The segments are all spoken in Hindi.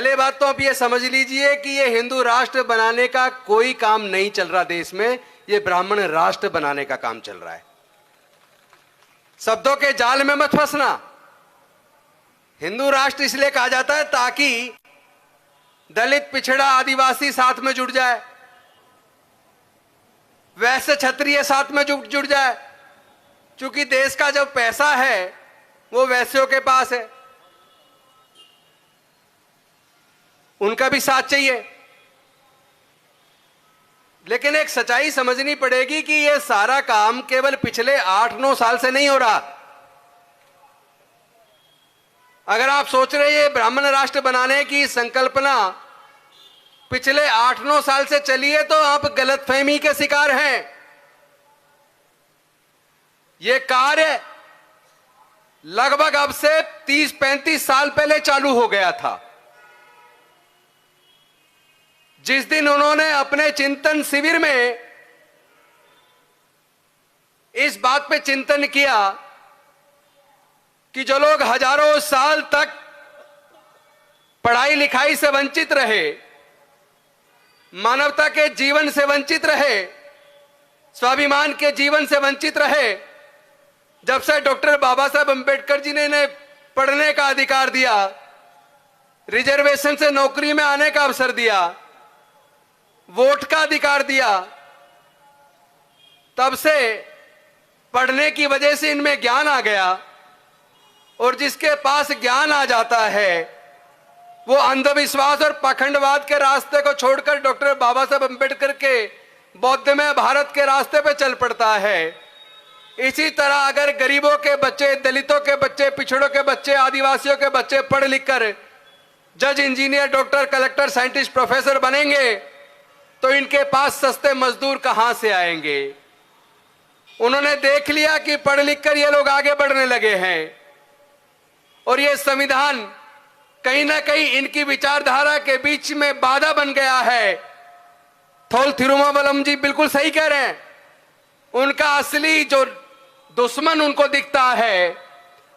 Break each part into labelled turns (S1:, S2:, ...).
S1: पहले बात तो आप ये समझ लीजिए कि ये हिंदू राष्ट्र बनाने का कोई काम नहीं चल रहा देश में, ये ब्राह्मण राष्ट्र बनाने का काम चल रहा है। शब्दों के जाल में मत फंसना। हिंदू राष्ट्र इसलिए कहा जाता है ताकि दलित, पिछड़ा, आदिवासी साथ में जुड़ जाए, वैश्य, क्षत्रिय साथ में जुड़ जाए, क्योंकि देश का जो पैसा है वो वैश्यों के पास है, उनका भी साथ चाहिए। लेकिन एक सच्चाई समझनी पड़ेगी कि यह सारा काम केवल पिछले 8-9 साल से नहीं हो रहा। अगर आप सोच रहे हैं ब्राह्मण राष्ट्र बनाने की संकल्पना पिछले 8-9 साल से चली है तो आप गलतफहमी के शिकार हैं। यह कार्य लगभग अब से 30-35 साल पहले चालू हो गया था। जिस दिन उन्होंने अपने चिंतन शिविर में इस बात पे चिंतन किया कि जो लोग हजारों साल तक पढ़ाई लिखाई से वंचित रहे, मानवता के जीवन से वंचित रहे, स्वाभिमान के जीवन से वंचित रहे, जब से डॉक्टर बाबा साहब अंबेडकर जी ने इन्हें पढ़ने का अधिकार दिया, रिजर्वेशन से नौकरी में आने का अवसर दिया, वोट का अधिकार दिया, तब से पढ़ने की वजह से इनमें ज्ञान आ गया। और जिसके पास ज्ञान आ जाता है वो अंधविश्वास और पाखंडवाद के रास्ते को छोड़कर डॉक्टर बाबा साहब अंबेडकर के बौद्धमय भारत के रास्ते पे चल पड़ता है। इसी तरह अगर गरीबों के बच्चे, दलितों के बच्चे, पिछड़ों के बच्चे, आदिवासियों के बच्चे पढ़ लिख कर जज, engineer, doctor, collector, scientist, professor बनेंगे तो इनके पास सस्ते मजदूर कहां से आएंगे। उन्होंने देख लिया कि पढ़ लिख कर ये लोग आगे बढ़ने लगे हैं और ये संविधान कहीं ना कहीं इनकी विचारधारा के बीच में बाधा बन गया है। थोल थिरुमावलम जी बिल्कुल सही कह रहे हैं। उनका असली जो दुश्मन उनको दिखता है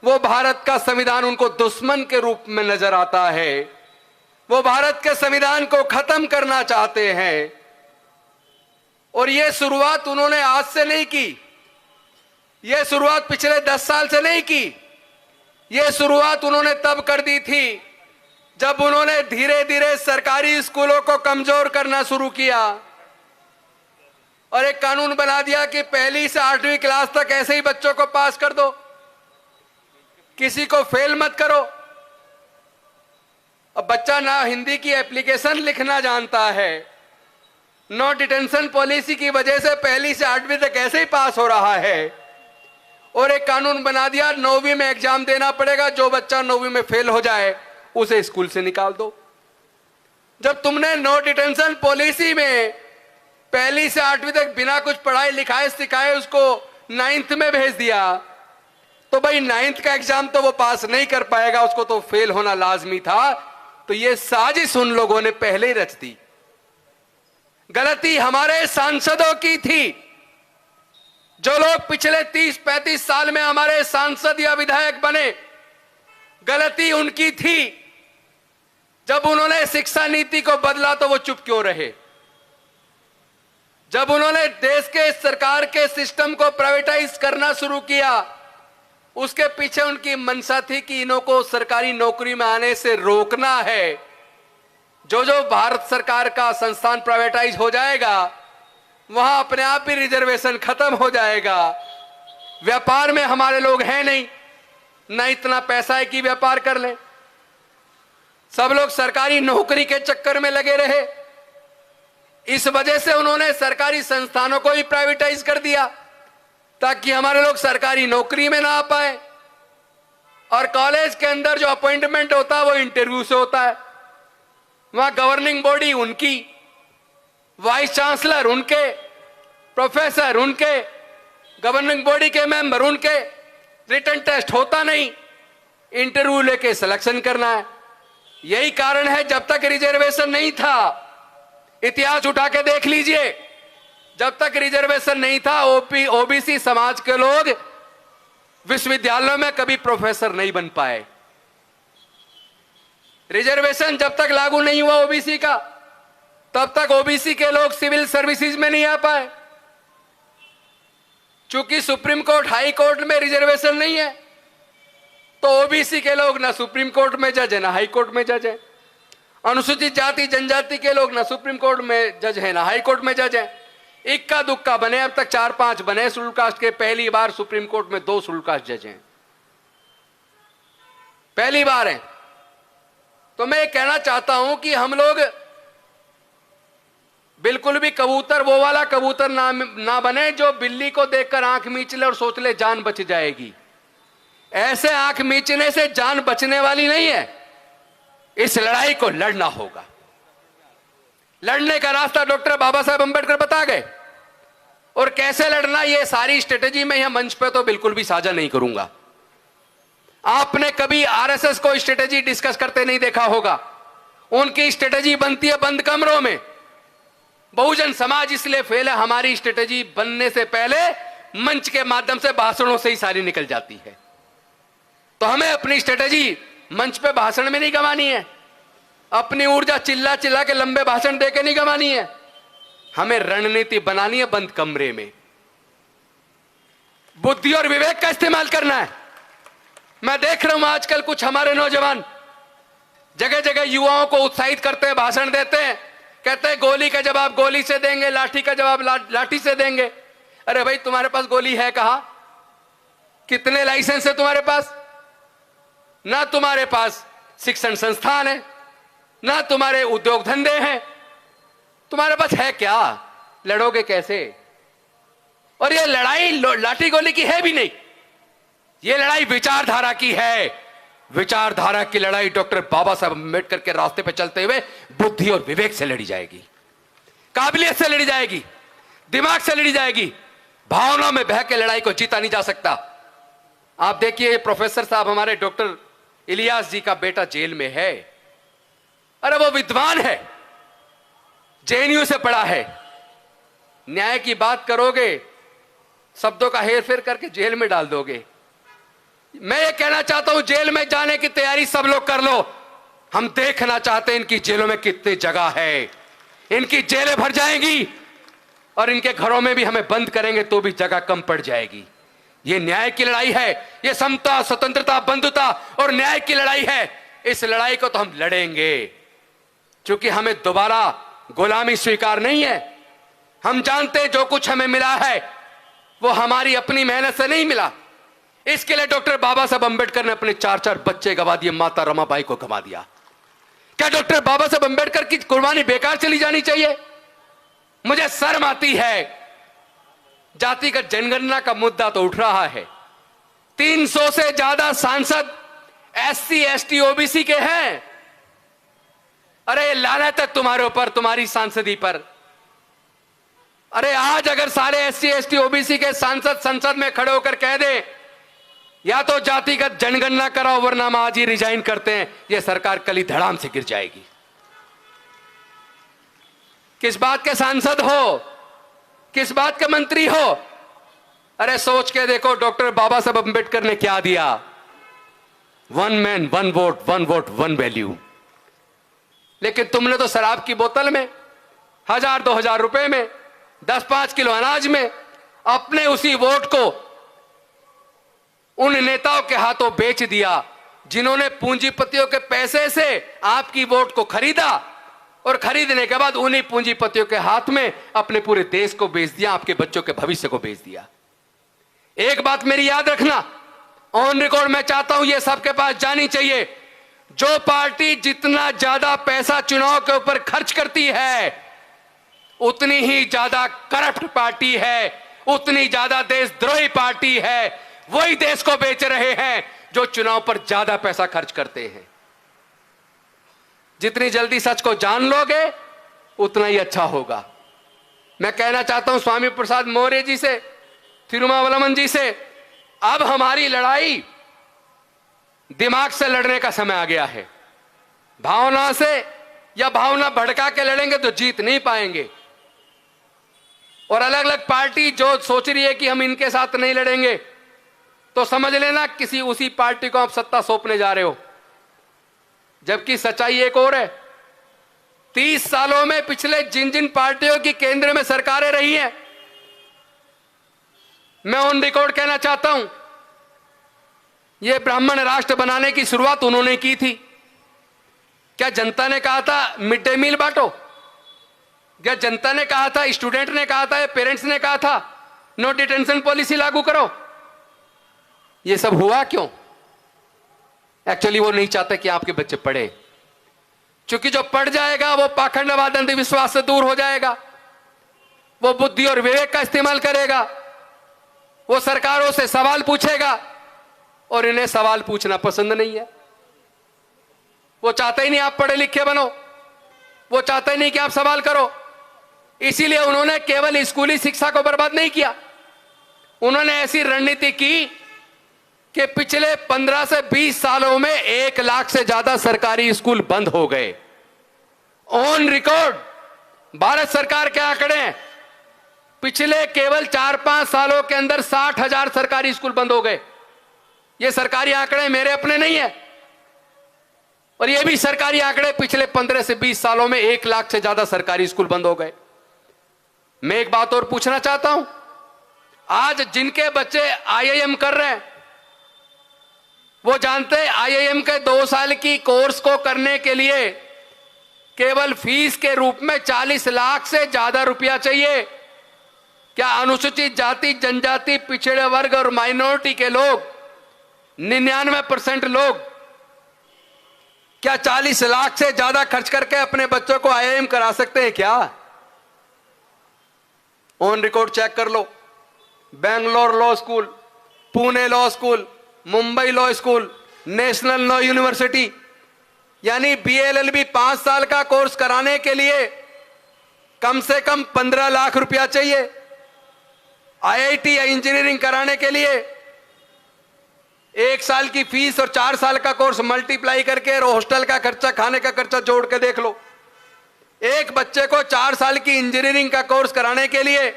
S1: वो भारत का संविधान उनको दुश्मन के रूप में नजर आता है। वो भारत के संविधान को खत्म करना चाहते हैं और ये शुरुआत उन्होंने आज से नहीं की, ये शुरुआत पिछले 10 साल से नहीं की। ये शुरुआत उन्होंने तब कर दी थी जब उन्होंने धीरे धीरे सरकारी स्कूलों को कमजोर करना शुरू किया और एक कानून बना दिया कि 1ली से 8वीं क्लास तक ऐसे ही बच्चों को पास कर दो, किसी को फेल मत करो। अब बच्चा ना हिंदी की एप्लीकेशन लिखना जानता है, नो डिटेंशन पॉलिसी की वजह से 1ली से 8वीं तक ऐसे ही पास हो रहा है। और एक कानून बना दिया 9वीं में एग्जाम देना पड़ेगा, जो बच्चा 9वीं में फेल हो जाए उसे स्कूल से निकाल दो। जब तुमने नो डिटेंशन पॉलिसी में 1ली से 8वीं तक बिना कुछ पढ़ाई लिखाए सिखाए उसको 9th में भेज दिया तो भाई 9th का एग्जाम तो वो पास नहीं कर पाएगा, उसको तो फेल होना लाजमी था। तो ये साजिश उन लोगों ने पहले ही रच दी। गलती हमारे सांसदों की थी। जो लोग पिछले 30-35 साल में हमारे सांसद या विधायक बने, गलती उनकी थी। जब उन्होंने शिक्षा नीति को बदला तो वो चुप क्यों रहे? जब उन्होंने देश के सरकार के सिस्टम को प्राइवेटाइज करना शुरू किया, उसके पीछे उनकी मंशा थी कि इनको सरकारी नौकरी में आने से रोकना है। जो जो भारत सरकार का संस्थान प्राइवेटाइज हो जाएगा वहां अपने आप ही रिजर्वेशन खत्म हो जाएगा। व्यापार में हमारे लोग हैं नहीं, ना इतना पैसा है कि व्यापार कर लें। सब लोग सरकारी नौकरी के चक्कर में लगे रहे। इस वजह से उन्होंने सरकारी संस्थानों को भी प्राइवेटाइज कर दिया ताकि हमारे लोग सरकारी नौकरी में ना आ पाए। और कॉलेज के अंदर जो अपॉइंटमेंट होता है वो इंटरव्यू से होता है। वहां गवर्निंग बॉडी उनकी, वाइस चांसलर उनके, प्रोफेसर उनके, गवर्निंग बॉडी के मेंबर उनके। रिटन टेस्ट होता नहीं, इंटरव्यू लेके सिलेक्शन करना है। यही कारण है जब तक रिजर्वेशन नहीं था, इतिहास उठा के देख लीजिए, जब तक रिजर्वेशन नहीं था ओबीसी समाज के लोग विश्वविद्यालयों में कभी प्रोफेसर नहीं बन पाए। रिजर्वेशन जब तक लागू नहीं हुआ ओबीसी का, तब तक ओबीसी के लोग सिविल सर्विसेज में नहीं आ पाए। चूंकि सुप्रीम कोर्ट, हाई कोर्ट में रिजर्वेशन नहीं है, तो ओबीसी के लोग ना सुप्रीम कोर्ट में जज है ना हाई कोर्ट में जज है। अनुसूचित जाति जनजाति के लोग ना सुप्रीम कोर्ट में जज है ना हाई कोर्ट में जज है। इक्का दुक्का बने, अब तक 4-5 बने शेड्यूल कास्ट के। पहली बार सुप्रीम कोर्ट में 2 शेड्यूल कास्ट जज हैं, पहली बार है। तो मैं ये कहना चाहता हूं कि हम लोग बिल्कुल भी कबूतर, वो वाला कबूतर ना बने जो बिल्ली को देखकर आंख मीच ले और सोच ले जान बच जाएगी। ऐसे आंख मीचने से जान बचने वाली नहीं है। इस लड़ाई को लड़ना होगा। लड़ने का रास्ता डॉक्टर बाबा साहब अंबेडकर बता गए, और कैसे लड़ना, ये सारी स्ट्रेटेजी मैं यहां मंच पे तो बिल्कुल भी साझा नहीं करूंगा। आपने कभी आरएसएस को स्ट्रेटेजी डिस्कस करते नहीं देखा होगा। उनकी स्ट्रेटेजी बनती है बंद कमरों में। बहुजन समाज इसलिए फेल है, हमारी स्ट्रेटेजी बनने से पहले मंच के माध्यम से, भाषणों से ही सारी निकल जाती है। तो हमें अपनी स्ट्रेटेजी मंच पे भाषण में नहीं गंवानी है, अपनी ऊर्जा चिल्ला चिल्ला के लंबे भाषण देके नहीं गंवानी है। हमें रणनीति बनानी है बंद कमरे में, बुद्धि और विवेक का इस्तेमाल करना है। मैं देख रहा हूं आजकल कुछ हमारे नौजवान जगह जगह युवाओं को उत्साहित करते हैं, भाषण देते हैं, कहते हैं गोली का जवाब गोली से देंगे, लाठी का जवाब लाठी से देंगे। अरे भाई, तुम्हारे पास गोली है कहां? कितने लाइसेंस है तुम्हारे पास? ना तुम्हारे पास शिक्षण संस्थान है, ना तुम्हारे उद्योग धंधे हैं, तुम्हारे पास है क्या? लड़ोगे कैसे? और ये लड़ाई लाठी गोली की है भी नहीं, ये लड़ाई विचारधारा की है। विचारधारा की लड़ाई डॉक्टर बाबा साहब अम्बेडकर के रास्ते पर चलते हुए बुद्धि और विवेक से लड़ी जाएगी, काबिलियत से लड़ी जाएगी, दिमाग से लड़ी जाएगी। भावना में बह के लड़ाई को जीता नहीं जा सकता। आप देखिए, प्रोफेसर साहब हमारे डॉक्टर इलियास जी का बेटा जेल में है। अरे वो विद्वान है, जेएनयू से पढ़ा है। न्याय की बात करोगे, शब्दों का हेरफेर करके जेल में डाल दोगे। मैं ये कहना चाहता हूं, जेल में जाने की तैयारी सब लोग कर लो। हम देखना चाहते हैं इनकी जेलों में कितनी जगह है। इनकी जेलें भर जाएंगी और इनके घरों में भी हमें बंद करेंगे तो भी जगह कम पड़ जाएगी। ये न्याय की लड़ाई है, ये समता, स्वतंत्रता, बंधुता और न्याय की लड़ाई है। इस लड़ाई को तो हम लड़ेंगे, क्योंकि हमें दोबारा गुलामी स्वीकार नहीं है। हम जानते हैं जो कुछ हमें मिला है वो हमारी अपनी मेहनत से नहीं मिला। इसके लिए डॉक्टर बाबा साहब अंबेडकर ने अपने 4-4 बच्चे गवा दिए, माता रमाबाई को गवा दिया। क्या डॉक्टर बाबा साहब अंबेडकर की कुर्बानी बेकार चली जानी चाहिए? मुझे शर्म आती है। जातिगत जनगणना का मुद्दा तो उठ रहा है। 300 से ज्यादा सांसद एससी, एसटी, ओबीसी के हैं। अरे लानत है तुम्हारे ऊपर, तुम्हारी सांसदी पर। अरे आज अगर सारे एससी, एसटी, ओबीसी के सांसद संसद में खड़े होकर कह दे या तो जातिगत जनगणना कराओ वरना हम आज ही रिजाइन करते हैं, यह सरकार कल ही धड़ाम से गिर जाएगी। किस बात के सांसद हो, किस बात के मंत्री हो? अरे सोच के देखो, डॉक्टर बाबा साहब अंबेडकर ने क्या दिया? 1 मैन 1 वोट, 1 वोट 1 वैल्यू। लेकिन तुमने तो शराब की बोतल में, 1000-2000 रुपए में, 10-5 किलो अनाज में अपने उसी वोट को उन नेताओं के हाथों बेच दिया जिन्होंने पूंजीपतियों के पैसे से आपकी वोट को खरीदा, और खरीदने के बाद उन्हीं पूंजीपतियों के हाथ में अपने पूरे देश को बेच दिया, आपके बच्चों के भविष्य को बेच दिया। एक बात मेरी याद रखना, ऑन रिकॉर्ड मैं चाहता हूं, यह सबके पास जानी चाहिए। जो पार्टी जितना ज्यादा पैसा चुनाव के ऊपर खर्च करती है उतनी ही ज्यादा करप्ट पार्टी है, उतनी ज्यादा देशद्रोही पार्टी है। वही देश को बेच रहे हैं जो चुनाव पर ज्यादा पैसा खर्च करते हैं। जितनी जल्दी सच को जान लोगे उतना ही अच्छा होगा। मैं कहना चाहता हूं स्वामी प्रसाद मौर्य जी से, तिरुमावलमन जी से, अब हमारी लड़ाई दिमाग से लड़ने का समय आ गया है। भावना से या भावना भड़का के लड़ेंगे तो जीत नहीं पाएंगे। और अलग अलग पार्टी जो सोच रही है कि हम इनके साथ नहीं लड़ेंगे, तो समझ लेना किसी उसी पार्टी को आप सत्ता सौंपने जा रहे हो जबकि सच्चाई एक और है। 30 सालों में पिछले जिन जिन पार्टियों की केंद्र में सरकारें रही हैं, मैं ऑन रिकॉर्ड कहना चाहता हूं, यह ब्राह्मण राष्ट्र बनाने की शुरुआत उन्होंने की थी। क्या जनता ने कहा था मिड डे मील बांटो? क्या जनता ने कहा था, स्टूडेंट ने कहा था, पेरेंट्स ने कहा था नो डिटेंशन पॉलिसी लागू करो? यह सब हुआ क्यों? एक्चुअली वो नहीं चाहते कि आपके बच्चे पढ़े, क्योंकि जो पढ़ जाएगा वो पाखंडवाद अंधविश्वास से दूर हो जाएगा, वो बुद्धि और विवेक का इस्तेमाल करेगा, वो सरकारों से सवाल पूछेगा, और इन्हें सवाल पूछना पसंद नहीं है। वो चाहते ही नहीं आप पढ़े लिखे बनो, वो चाहते ही नहीं कि आप सवाल करो। इसीलिए उन्होंने केवल स्कूली शिक्षा को बर्बाद नहीं किया, उन्होंने ऐसी रणनीति की कि पिछले 15 से 20 सालों में 1 लाख से ज्यादा सरकारी स्कूल बंद हो गए। ऑन रिकॉर्ड भारत सरकार के आंकड़े हैं, पिछले केवल 4-5 सालों के अंदर 60,000 सरकारी स्कूल बंद हो गए। ये सरकारी आंकड़े मेरे अपने नहीं है, और ये भी सरकारी आंकड़े पिछले 15 से 20 सालों में 1 लाख से ज्यादा सरकारी स्कूल बंद हो गए। मैं एक बात और पूछना चाहता हूं, आज जिनके बच्चे IIM कर रहे हैं, वो जानते हैं IIM के 2 साल की कोर्स को करने के लिए केवल फीस के रूप में 40 लाख से ज्यादा रुपया चाहिए। क्या अनुसूचित जाति, जनजाति, पिछड़े वर्ग और माइनॉरिटी के लोग, 99% लोग, क्या 40 लाख से ज्यादा खर्च करके अपने बच्चों को IIM करा सकते हैं क्या? ऑन रिकॉर्ड चेक कर लो। Bangalore law school, Pune law school, Mumbai law school, national law university, यानी BLLB 5 साल का कोर्स कराने के लिए कम से कम 15 लाख रुपया चाहिए। IIT या इंजीनियरिंग कराने के लिए 1 साल की फीस और 4 साल का कोर्स मल्टीप्लाई करके हॉस्टल का खर्चा, खाने का खर्चा जोड़ के देख लो। एक बच्चे को 4 साल की इंजीनियरिंग का कोर्स कराने के लिए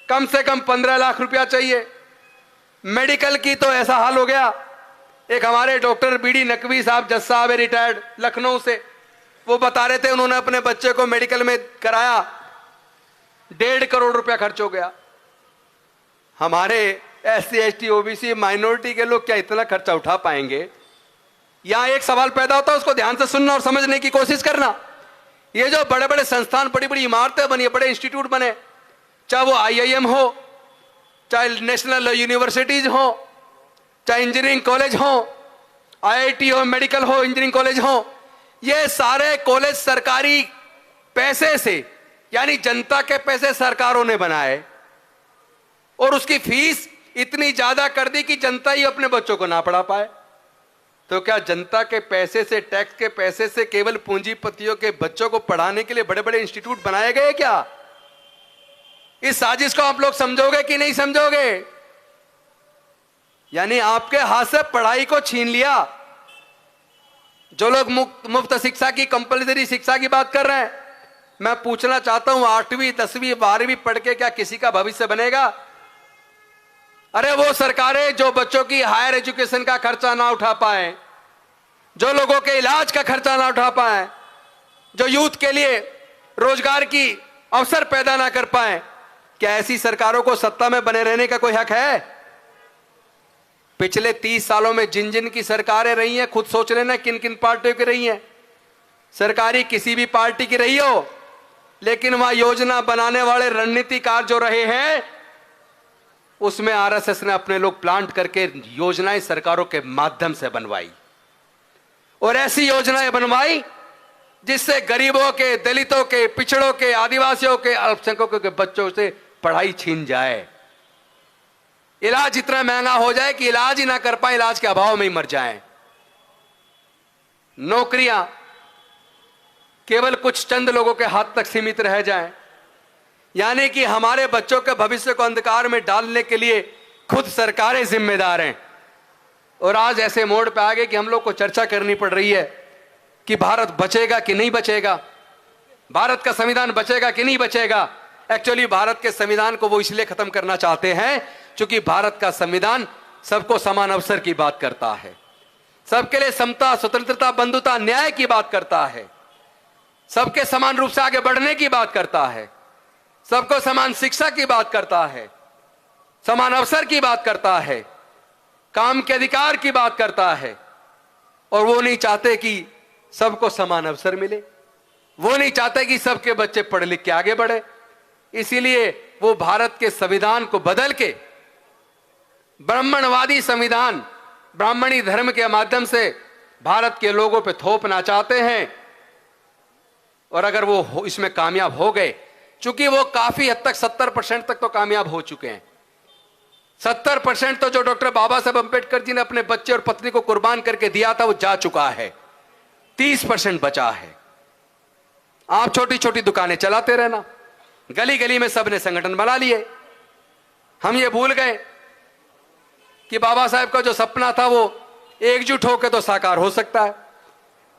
S1: कम से कम 15 लाख रुपया चाहिए। मेडिकल की तो ऐसा हाल हो गया, एक हमारे डॉक्टर BD नकवी साहब, जज साहब है, रिटायर्ड, लखनऊ से, वो बता रहे थे उन्होंने अपने बच्चे को मेडिकल में कराया, 1.5 करोड़ रुपया खर्च हो गया। हमारे SC ST OBC माइनॉरिटी के लोग क्या इतना खर्चा उठा पाएंगे? यहां एक सवाल पैदा होता है, उसको ध्यान से सुनना और समझने की कोशिश करना। ये जो बड़े बड़े संस्थान, बड़ी बड़ी इमारतें बनी, बड़े इंस्टीट्यूट बने, चाहे वो IIM हो, चाहे नेशनल यूनिवर्सिटीज हो, चाहे इंजीनियरिंग कॉलेज हो, IIT हो, मेडिकल हो, इंजीनियरिंग कॉलेज हो, ये सारे कॉलेज सरकारी पैसे से, यानी जनता के पैसे सरकारों ने बनाए, और उसकी फीस इतनी ज्यादा कर दी कि जनता ही अपने बच्चों को ना पढ़ा पाए। तो क्या जनता के पैसे से, टैक्स के पैसे से केवल पूंजीपतियों के बच्चों को पढ़ाने के लिए बड़े बड़े इंस्टीट्यूट बनाए गए क्या? इस साजिश को आप लोग समझोगे कि नहीं समझोगे? यानी आपके हाथ से पढ़ाई को छीन लिया। जो लोग मुफ्त शिक्षा की, कंपलसरी शिक्षा की बात कर रहे हैं, मैं पूछना चाहता हूं, 8वीं 10वीं 12वीं पढ़ के क्या किसी का भविष्य बनेगा? अरे वो सरकारें जो बच्चों की हायर एजुकेशन का खर्चा ना उठा पाए, जो लोगों के इलाज का खर्चा ना उठा पाए, जो यूथ के लिए रोजगार की अवसर पैदा ना कर पाए, क्या ऐसी सरकारों को सत्ता में बने रहने का कोई हक है? पिछले 30 सालों में जिन जिन की सरकारें रही हैं, खुद सोच लेना किन किन पार्टियों की रही हैं। सरकारी किसी भी पार्टी की रही हो, लेकिन वहां योजना बनाने वाले रणनीतिकार जो रहे हैं, उसमें RSS ने अपने लोग प्लांट करके योजनाएं सरकारों के माध्यम से बनवाई, और ऐसी योजनाएं बनवाई जिससे गरीबों के, दलितों के, पिछड़ों के, आदिवासियों के, अल्पसंख्यकों के बच्चों से पढ़ाई छीन जाए, इलाज इतना महंगा हो जाए कि इलाज ही ना कर पाए, इलाज के अभाव में ही मर जाएं। नौकरियां केवल कुछ चंद लोगों के हाथ तक सीमित रह जाएं, यानी कि हमारे बच्चों के भविष्य को अंधकार में डालने के लिए खुद सरकारें जिम्मेदार हैं। और आज ऐसे मोड़ पे आ गए कि हम लोग को चर्चा करनी पड़ रही है कि भारत बचेगा कि नहीं बचेगा, भारत का संविधान बचेगा कि नहीं बचेगा। एक्चुअली भारत के संविधान को वो इसलिए खत्म करना चाहते हैं क्योंकि भारत का संविधान सबको समान अवसर की बात करता है, सबके लिए समता, स्वतंत्रता, बंधुता, न्याय की बात करता है, सबके समान रूप से आगे बढ़ने की बात करता है, सबको समान शिक्षा की बात करता है, समान अवसर की बात करता है, काम के अधिकार की बात करता है। और वो नहीं चाहते कि सबको समान अवसर मिले, वो नहीं चाहते कि सबके बच्चे पढ़ लिख के आगे बढ़े। इसीलिए वो भारत के संविधान को बदल के ब्राह्मणवादी संविधान, ब्राह्मणी धर्म के माध्यम से भारत के लोगों पे थोपना चाहते हैं। और अगर वो इसमें कामयाब हो गए, चूंकि वो काफी हद तक 70% तक तो कामयाब हो चुके हैं। 70% तो जो डॉक्टर बाबा साहब अंबेडकर जी ने अपने बच्चे और पत्नी को कुर्बान करके दिया था वो जा चुका है, 30% बचा है। आप छोटी छोटी दुकानें चलाते रहना, गली गली में सबने संगठन बना लिए। हम ये भूल गए कि बाबा साहब का जो सपना था वो एकजुट होकर तो साकार हो सकता है।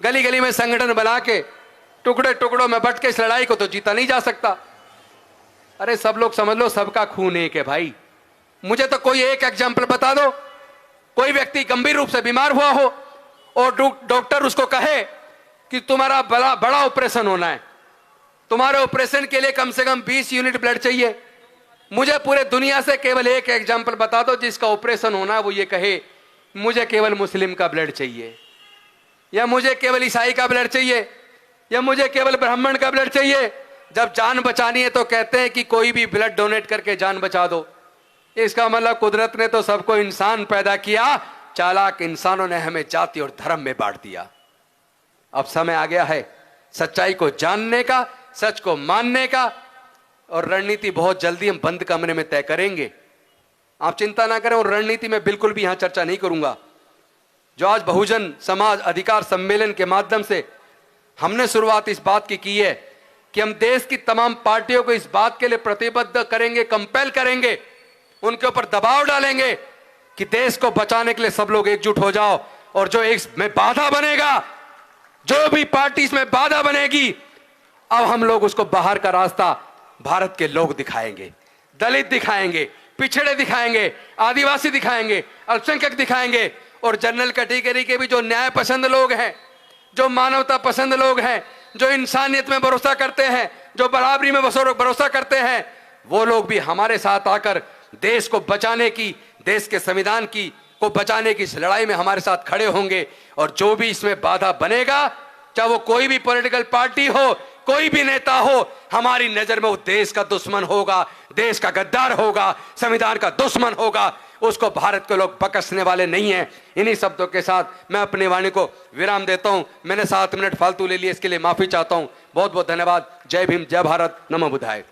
S1: गली गली में संगठन बना के टुकड़े टुकड़ों में बट के इस लड़ाई को तो जीता नहीं जा सकता। अरे सब लोग समझ लो, सबका खून एक है भाई। मुझे तो कोई एक एग्जाम्पल बता दो, कोई व्यक्ति गंभीर रूप से बीमार हुआ हो और डॉक्टर उसको कहे कि तुम्हारा बड़ा ऑपरेशन होना है, तुम्हारे ऑपरेशन के लिए कम से कम 20 यूनिट ब्लड चाहिए। मुझे पूरे दुनिया से केवल एक एग्जाम्पल बता दो जिसका ऑपरेशन होना है वो ये कहे मुझे केवल मुस्लिम का ब्लड चाहिए, या मुझे केवल ईसाई का ब्लड चाहिए, या मुझे केवल ब्राह्मण का ब्लड चाहिए। जब जान बचानी है तो कहते हैं कि कोई भी ब्लड डोनेट करके जान बचा दो। इसका मतलब कुदरत ने तो सबको इंसान पैदा किया, चालाक इंसानों ने हमें जाति और धर्म में बांट दिया। अब समय आ गया है सच्चाई को जानने का, सच को मानने का, और रणनीति बहुत जल्दी हम बंद कमरे में तय करेंगे। आप चिंता ना करें, और रणनीति में बिल्कुल भी यहां चर्चा नहीं करूंगा। जो आज बहुजन समाज अधिकार सम्मेलन के माध्यम से हमने शुरुआत इस बात की है कि हम देश की तमाम पार्टियों को इस बात के लिए प्रतिबद्ध करेंगे, कंपेल करेंगे, उनके ऊपर दबाव डालेंगे कि देश को बचाने के लिए सब लोग एकजुट हो जाओ। और जो इसमें बाधा बनेगा, जो भी पार्टी इसमें बाधा बनेगी, अब हम लोग उसको बाहर का रास्ता भारत के लोग दिखाएंगे, दलित दिखाएंगे, पिछड़े दिखाएंगे, आदिवासी दिखाएंगे, अल्पसंख्यक दिखाएंगे, और जनरल कैटेगरी के भी जो न्याय पसंद लोग हैं, जो मानवता पसंद लोग हैं, जो इंसानियत में भरोसा करते हैं, जो बराबरी में भरोसा करते हैं, वो लोग भी हमारे साथ आकर देश को बचाने की, देश के संविधान की को बचाने की इस लड़ाई में हमारे साथ खड़े होंगे। और जो भी इसमें बाधा बनेगा, चाहे वो कोई भी पॉलिटिकल पार्टी हो, कोई भी नेता हो, हमारी नजर में वो देश का दुश्मन होगा, देश का गद्दार होगा, संविधान का दुश्मन होगा। उसको भारत के लोग बख्शने वाले नहीं हैं। इन्हीं शब्दों के साथ मैं अपनी वाणी को विराम देता हूं। मैंने 7 मिनट फालतू ले लिए, इसके लिए माफी चाहता हूं। बहुत बहुत धन्यवाद। जय भीम, जय भारत, नमो बुद्धाय।